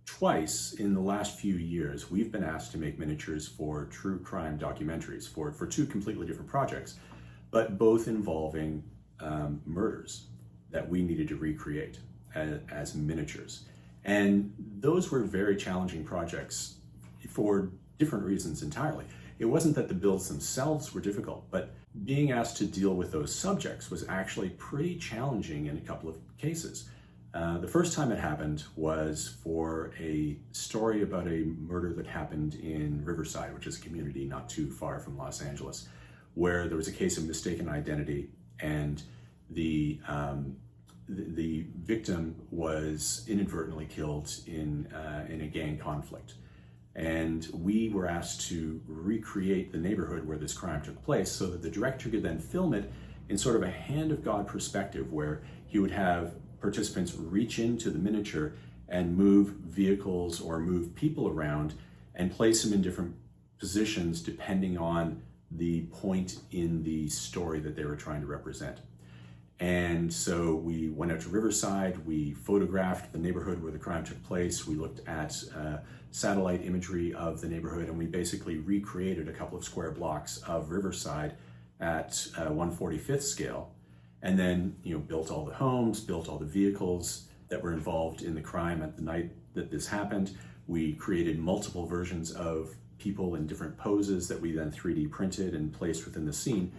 twice in the last few years, we've been asked to make miniatures for true crime documentaries for two completely different projects, but both involving murders that we needed to recreate as miniatures. And those were very challenging projects for different reasons entirely. It wasn't that the builds themselves were difficult, but being asked to deal with those subjects was actually pretty challenging in a couple of cases. The first time it happened was for a story about a murder that happened in Riverside, which is a community not too far from Los Angeles, where there was a case of mistaken identity, and the victim was inadvertently killed in a gang conflict. And we were asked to recreate the neighborhood where this crime took place so that the director could then film it in sort of a hand of God perspective, where he would have participants reach into the miniature and move vehicles or move people around and place them in different positions depending on the point in the story that they were trying to represent. And so we went out to Riverside, we photographed the neighborhood where the crime took place, we looked at satellite imagery of the neighborhood, and we basically recreated a couple of square blocks of Riverside at 1/45th scale. And then, built all the homes, built all the vehicles that were involved in the crime at the night that this happened. We created multiple versions of people in different poses that we then 3D printed and placed within the scene.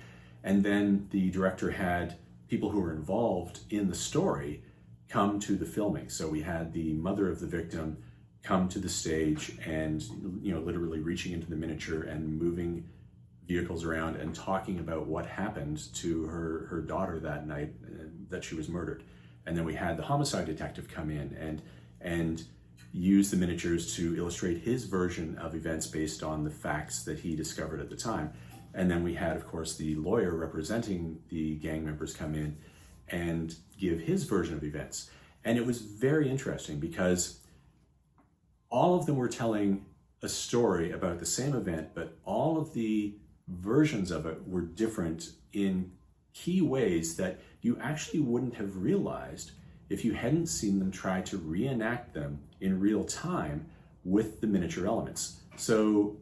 And then the director had people who were involved in the story come to the filming. So we had the mother of the victim come to the stage and, literally reaching into the miniature and moving vehicles around and talking about what happened to her daughter that night that she was murdered. And then we had the homicide detective come in and use the miniatures to illustrate his version of events based on the facts that he discovered at the time. And then we had, of course, the lawyer representing the gang members come in and give his version of events. And it was very interesting because all of them were telling a story about the same event, but all of the versions of it were different in key ways that you actually wouldn't have realized if you hadn't seen them try to reenact them in real time with the miniature elements. So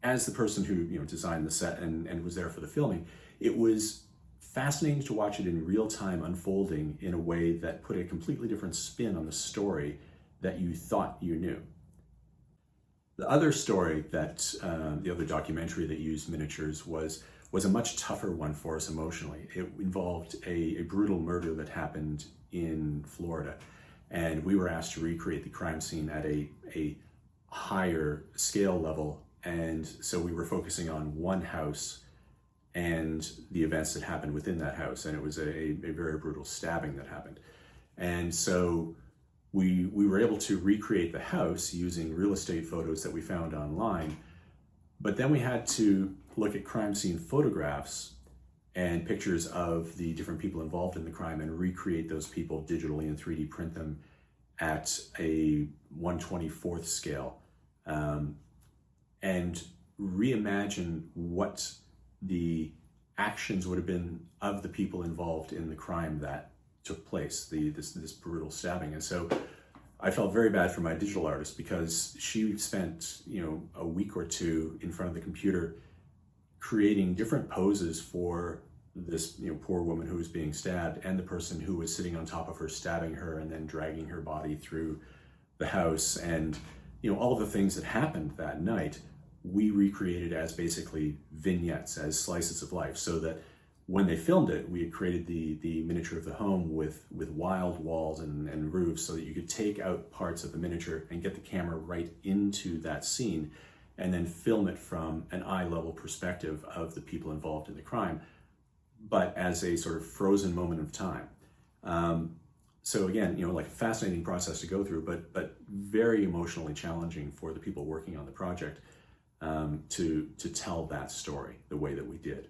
as the person who designed the set and was there for the filming, it was fascinating to watch it in real time unfolding in a way that put a completely different spin on the story that you thought you knew. The other story that, the other documentary that used miniatures was a much tougher one for us emotionally. It involved a brutal murder that happened in Florida. And we were asked to recreate the crime scene at a higher scale level. And so we were focusing on one house and the events that happened within that house. And it was a very brutal stabbing that happened. And so we were able to recreate the house using real estate photos that we found online, but then we had to look at crime scene photographs and pictures of the different people involved in the crime and recreate those people digitally and 3D print them at a 1/24th scale, and reimagine what the actions would have been of the people involved in the crime that took place, this brutal stabbing. And so I felt very bad for my digital artist because she spent a week or two in front of the computer creating different poses for this poor woman who was being stabbed and the person who was sitting on top of her stabbing her and then dragging her body through the house. And all of the things that happened that night we recreated as basically vignettes, as slices of life, so that when they filmed it, we had created the miniature of the home with wild walls and roofs so that you could take out parts of the miniature and get the camera right into that scene and then film it from an eye level perspective of the people involved in the crime, but as a sort of frozen moment of time. So again, like a fascinating process to go through, but very emotionally challenging for the people working on the project to tell that story the way that we did.